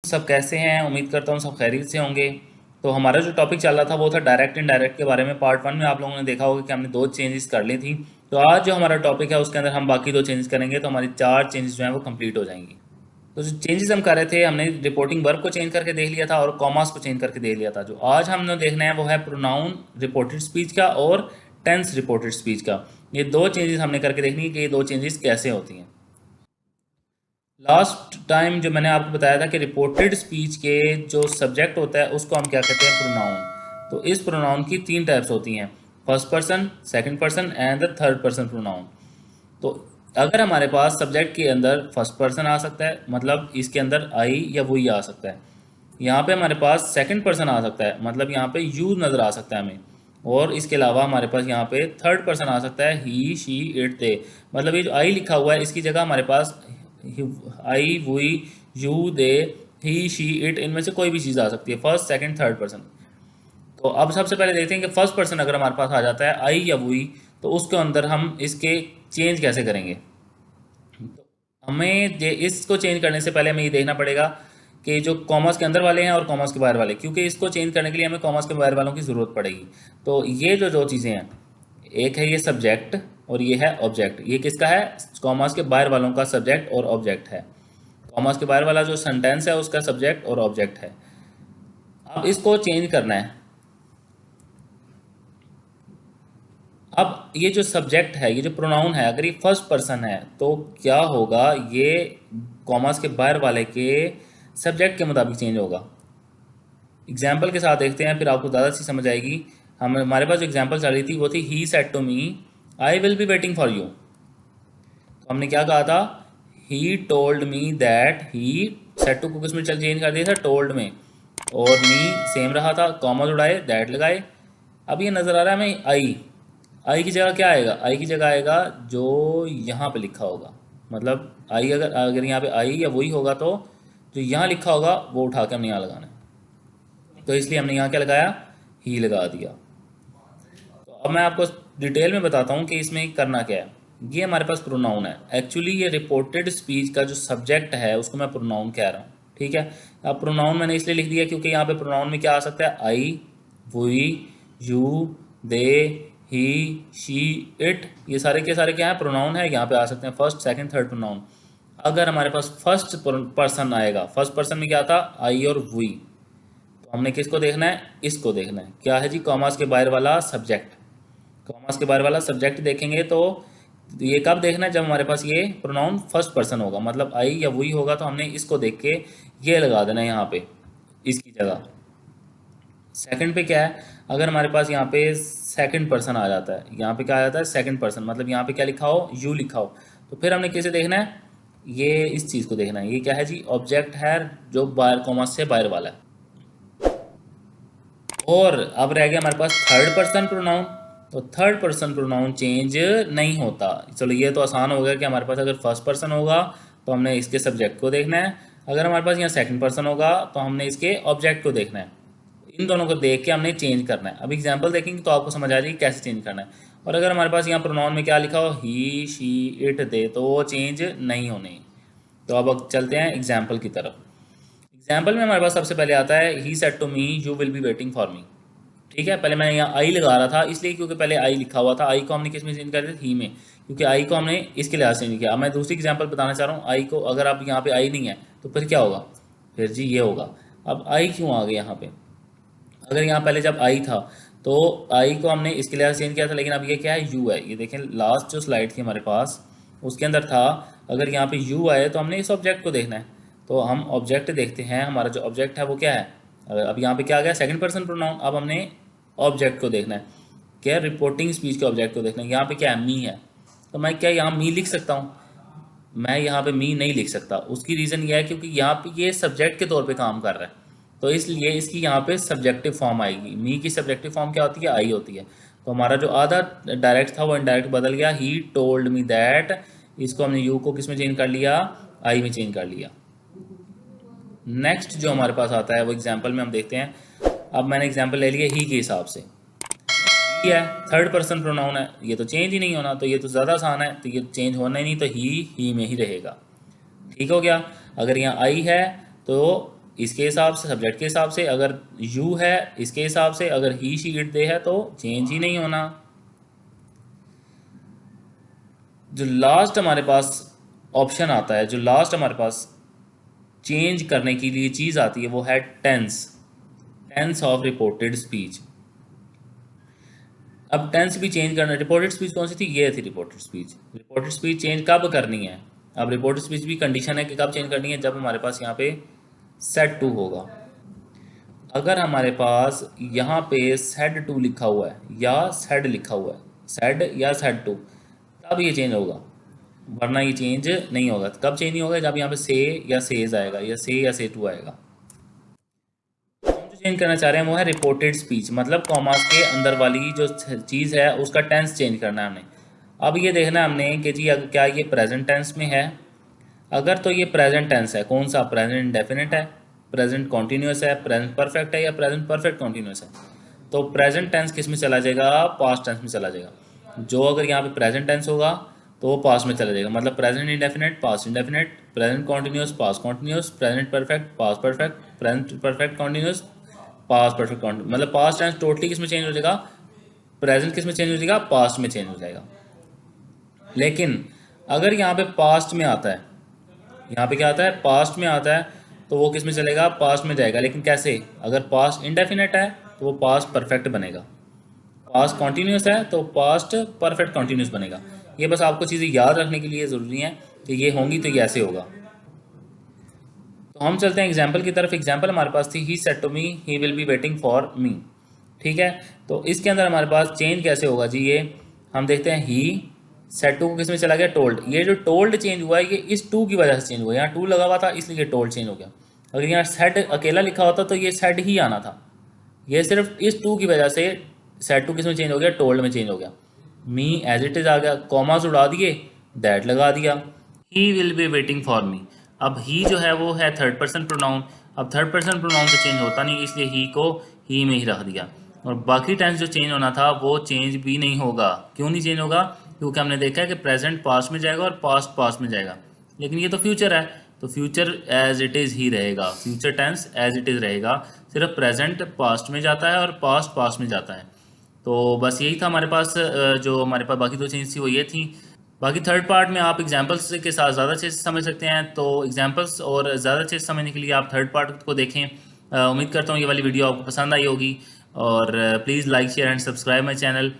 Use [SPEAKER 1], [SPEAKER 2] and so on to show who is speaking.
[SPEAKER 1] सब कैसे हैं? उम्मीद करता हूँ सब खैरियत से होंगे। तो हमारा जो टॉपिक चल रहा था वो था डायरेक्ट इनडायरेक्ट के बारे में। पार्ट 1 में आप लोगों ने देखा होगा कि हमने 2 चेंजेस कर ली थी। तो आज जो हमारा टॉपिक है उसके अंदर हम बाकी 2 चेंजेस करेंगे, तो हमारी 4 चेंजेस जो हैं वो कंप्लीट हो जाएंगी। तो जो चेंजेस हम कर रहे थे, हमने रिपोर्टिंग वर्ब को चेंज करके देख लिया था और कॉमास को चेंज करके देख लिया था। जो आज हमने देखना है वो है प्रोनाउन रिपोर्टेड स्पीच का और टेंस रिपोर्टेड स्पीच का। ये 2 चेंजेस हमने करके देखनी है कि ये 2 चेंजेस कैसे होती हैं। लास्ट टाइम जो मैंने आपको बताया था कि रिपोर्टेड स्पीच के जो सब्जेक्ट होता है उसको हम क्या कहते हैं? प्रोनाउन। तो इस प्रोनाउन की 3 टाइप्स होती हैं, first person, second person and the third person pronoun. तो अगर हमारे पास सब्जेक्ट के अंदर फर्स्ट पर्सन आ सकता है, मतलब इसके अंदर आई या वही आ सकता है। यहाँ पे हमारे पास सेकंड पर्सन आ सकता है, मतलब यहाँ पे यू नज़र आ सकता है हमें। और इसके अलावा हमारे पास यहाँ पे थर्ड पर्सन आ सकता है, ही, शी, इट, दे। मतलब ये जो आई लिखा हुआ है इसकी जगह हमारे पास आई, वही, you, they, he, she, it, इनमें से कोई भी चीज़ आ सकती है, फर्स्ट सेकंड थर्ड पर्सन। तो अब सबसे पहले देखते हैं कि फर्स्ट पर्सन अगर हमारे पास आ जाता है आई या वही, तो उसके अंदर हम इसके चेंज कैसे करेंगे। हमें इसको चेंज करने से पहले हमें ये देखना पड़ेगा कि जो कॉमर्स के अंदर वाले हैं और कॉमर्स के बाहर वाले, क्योंकि इसको चेंज करने के लिए हमें कॉमर्स के बाहर वालों की ज़रूरत पड़ेगी। तो ये जो दो चीज़ें हैं, एक है ये सब्जेक्ट और ये है ऑब्जेक्ट। ये किसका है? कॉमर्स के बाहर वालों का सब्जेक्ट और ऑब्जेक्ट है। कॉमर्स के बाहर वाला जो सेंटेंस है उसका सब्जेक्ट और ऑब्जेक्ट है। अब इसको चेंज करना है। अब ये जो सब्जेक्ट है, ये जो प्रोनाउन है, अगर ये फर्स्ट पर्सन है तो क्या होगा? ये कॉमर्स के बाहर वाले के सब्जेक्ट के मुताबिक चेंज होगा। एग्जाम्पल के साथ देखते हैं, फिर आपको ज़्यादा सी समझ आएगी। हमारे पास जो एग्जाम्पल चल रही थी वो थी he said to me I will be waiting for you. तो हमने क्या कहा था? He told me that. He said to को किसमें चल चेंज कर दिया था? टोल्ड में। और मी सेम रहा था, कॉमा उड़ाए, दैट लगाए। अब ये नज़र आ रहा है हमें आई। आई की जगह क्या आएगा? आई की जगह आएगा जो यहाँ पे लिखा होगा। मतलब आई, अगर अगर यहाँ पे आई या वही होगा तो जो यहाँ लिखा होगा वो उठा के हमने यहाँ लगाना है। तो इसलिए हमने यहाँ क्या लगाया? ही लगा दिया। तो अब मैं आपको डिटेल में बताता हूँ कि इसमें करना क्या है। ये हमारे पास प्रोनाउन है। एक्चुअली ये रिपोर्टेड स्पीच का जो सब्जेक्ट है उसको मैं प्रोनाउन कह रहा हूँ, ठीक है। अब प्रोनाउन मैंने इसलिए लिख दिया क्योंकि यहाँ पे प्रोनाउन में क्या आ सकता है? I, we, you, they, he, she, it, ये सारे के सारे क्या है? प्रोनाउन है। यहाँ पे आ सकते हैं फर्स्ट सेकंड थर्ड प्रोनाउन। अगर हमारे पास फर्स्ट पर्सन आएगा, फर्स्ट पर्सन में क्या था? आई और वी। तो हमने किसको देखना है? इसको देखना है। क्या है जी? कॉमर्स के बाहर वाला सब्जेक्ट। कॉमर्स के बाहर वाला सब्जेक्ट देखेंगे तो ये कब देखना है? जब हमारे पास ये प्रोनाउन फर्स्ट पर्सन होगा, मतलब आई या वही होगा, तो हमने इसको देख के ये लगा देना है यहाँ पे इसकी जगह। सेकंड पे क्या है? अगर हमारे पास यहाँ पे सेकंड पर्सन आ जाता है, यहाँ पे क्या आ जाता है? सेकंड पर्सन, मतलब यहाँ पे क्या लिखा हो? यू लिखा हो। तो फिर हमने कैसे देखना है? ये इस चीज़ को देखना है। ये क्या है जी? ऑब्जेक्ट है जो बाहर, कॉमर्स से बाहर वाला है। और अब रह गया हमारे पास थर्ड पर्सन प्रोनाउन। तो थर्ड पर्सन प्रोनाउन चेंज नहीं होता। चलो ये तो आसान हो गया कि हमारे पास अगर फर्स्ट पर्सन होगा तो हमने इसके सब्जेक्ट को देखना है, अगर हमारे पास यहाँ सेकंड पर्सन होगा तो हमने इसके ऑब्जेक्ट को देखना है। इन दोनों को देख के हमने चेंज करना है। अब एग्जाम्पल देखेंगे तो आपको समझ आ जाएगी कैसे चेंज करना है। और अगर हमारे पास यहाँ प्रोनाउन में क्या लिखा हो? ही, शी, इट, दे, तो वो चेंज नहीं होने। तो अब चलते हैं एग्जाम्पल की तरफ। एग्जाम्पल में हमारे पास सबसे पहले आता है he said to me you will be waiting for me. ठीक है, पहले मैं यहाँ आई लगा रहा था इसलिए क्योंकि पहले आई लिखा हुआ था। आई को हमने किस में चेंज कर दिया? ही में, क्योंकि आई को हमने इसके लिहाज से चेंज किया। अब मैं दूसरी एग्जांपल बताना चाह रहा हूँ। आई को अगर आप यहाँ पे आई नहीं है तो फिर क्या होगा? फिर जी ये होगा। अब आई क्यों आ गई यहाँ पे? अगर यहाँ पहले जब आई था तो आई को हमने इसके लिहाज से चेंज किया था, लेकिन अब ये क्या है? यू है। ये देखें लास्ट जो स्लाइड थी हमारे पास उसके अंदर था, अगर यहाँ पे यू आए तो हमने इस ऑब्जेक्ट को देखना है। तो हम ऑब्जेक्ट देखते हैं। हमारा जो ऑब्जेक्ट है वो क्या है? अब यहाँ पे क्या आ गया? Second person pronoun. अब हमने ऑब्जेक्ट को देखना है। क्या? रिपोर्टिंग स्पीच के ऑब्जेक्ट को देखना है। यहाँ पे क्या है? मी है। तो मैं क्या यहाँ मी लिख सकता हूँ? मैं यहाँ पे मी नहीं लिख सकता। उसकी रीज़न ये है क्योंकि यहाँ पे ये सब्जेक्ट के तौर पे काम कर रहा है, तो इसलिए इसकी यहाँ पे सब्जेक्टिव फॉर्म आएगी। मी की सब्जेक्टिव फॉर्म क्या होती है? आई होती है। तो हमारा जो आधा डायरेक्ट था वो इनडायरेक्ट बदल गया। ही टोल्ड मी दैट। इसको हमने यू को किस में चेंज कर लिया? आई में चेंज कर लिया। नेक्स्ट जो हमारे पास आता है वो एग्जाम्पल में हम देखते हैं। अब मैंने एग्जाम्पल ले लिया ही के हिसाब से। ही है, थर्ड पर्सन प्रोनाउन है, ये तो चेंज ही नहीं होना, तो ये तो ज़्यादा आसान है। तो ये चेंज होना ही नहीं, तो ही में ही रहेगा। ठीक हो गया। अगर यहाँ आई है तो इसके हिसाब से, सब्जेक्ट के हिसाब से, अगर यू है इसके हिसाब से, अगर ही शी इट दे है तो चेंज ही नहीं होना। जो लास्ट हमारे पास ऑप्शन आता है, जो लास्ट हमारे पास चेंज करने के लिए चीज़ आती है वो है tense, tense of reported speech. अब टेंस भी चेंज करना, रिपोर्टेड स्पीच कौन सी थी, ये थी reported speech. Reported speech change कब करनी है, अब रिपोर्टेड स्पीच भी कंडीशन है कि कब चेंज करनी है, जब हमारे पास यहाँ पे सेड टू होगा। अगर हमारे पास यहाँ पे सेड टू लिखा हुआ है या सेड लिखा हुआ है, सेड या सेड टू, तब ये चेंज होगा, वरना ये चेंज नहीं होगा। कब चेंज नहीं होगा, जब यहाँ पे से या सेज आएगा या से या से टू आएगा। हम जो चेंज करना चाह रहे हैं वो है रिपोर्टेड स्पीच, मतलब कॉमास के अंदर वाली जो चीज़ है उसका टेंस चेंज करना है हमने। अब ये देखना है हमने कि जी क्या ये प्रेजेंट टेंस में है, अगर तो ये प्रेजेंट टेंस है, कौन सा, प्रेजेंट इंडेफिनिट है, प्रेजेंट कॉन्टीन्यूस है, प्रेजेंट परफेक्ट है या प्रेजेंट परफेक्ट कॉन्टीन्यूस है। तो प्रेजेंट टेंस किस में चला जाएगा, पास्ट टेंस में चला जाएगा। जो अगर यहाँ पे प्रेजेंट टेंस होगा तो वो पास्ट में चला जाएगा, मतलब present indefinite past indefinite, present continuous past continuous, present perfect past perfect, present perfect continuous past perfect continuous. मतलब पास्ट टेंस टोटली किस में चेंज हो जाएगा, प्रेजेंट किस में चेंज हो जाएगा, पास्ट में चेंज हो जाएगा। लेकिन अगर यहाँ पे पास्ट में आता है, यहाँ पे क्या आता है, पास्ट में आता है, तो वो किस में चलेगा, पास्ट में जाएगा। लेकिन कैसे, अगर पास्ट इंडेफिनेट है तो वो पास्ट परफेक्ट बनेगा, पास्ट कॉन्टीन्यूस है तो पास्ट परफेक्ट कॉन्टीन्यूस बनेगा। ये बस आपको चीज़ें याद रखने के लिए ज़रूरी है कि ये होंगी तो ये ऐसे होगा। तो हम चलते हैं एग्जाम्पल की तरफ। एग्जाम्पल हमारे पास थी he said to me he will be waiting for me, ठीक है। तो इसके अंदर हमारे पास चेंज कैसे होगा जी, ये हम देखते हैं। ही सेड टू को किस में चला गया, टोल्ड। ये जो टोल्ड चेंज हुआ है ये इस टू की वजह से चेंज हुआ, यहाँ टू लगा हुआ था इसलिए ये टोल्ड चेंज हो गया। अगर यहाँ सेड अकेला लिखा होता तो ये सेड ही आना था, ये सिर्फ इस टू की वजह से सेड टू किस में चेंज हो गया, टोल्ड में चेंज हो गया। मी एज इट इज आ गया, कॉमास उड़ा दिए, दैट लगा दिया। ही विल बी वेटिंग फॉर मी, अब ही जो है वो है थर्ड पर्सन प्रोनाउन, अब थर्ड पर्सन प्रोनाउन तो चेंज होता नहीं, इसलिए ही को ही में ही रख दिया। और बाकी टेंस जो चेंज होना था वो चेंज भी नहीं होगा। क्यों नहीं चेंज होगा, क्योंकि हमने देखा है कि प्रेजेंट पास्ट में जाएगा और पास्ट पास्ट में जाएगा। लेकिन ये तो फ्यूचर है, तो फ्यूचर एज इट इज़ ही रहेगा, future tense as it is रहेगा। सिर्फ प्रेजेंट पास्ट में जाता है और पास्ट पास्ट में जाता है। तो बस यही था हमारे पास, जो हमारे पास बाकी दो चेंज थी वो ये थी। बाकी थर्ड पार्ट में आप एग्जांपल्स के साथ ज़्यादा अच्छे से समझ सकते हैं, तो एग्जांपल्स और ज़्यादा अच्छे से समझने के लिए आप थर्ड पार्ट को देखें। उम्मीद करता हूँ ये वाली वीडियो आपको पसंद आई होगी, और please like share and subscribe my channel.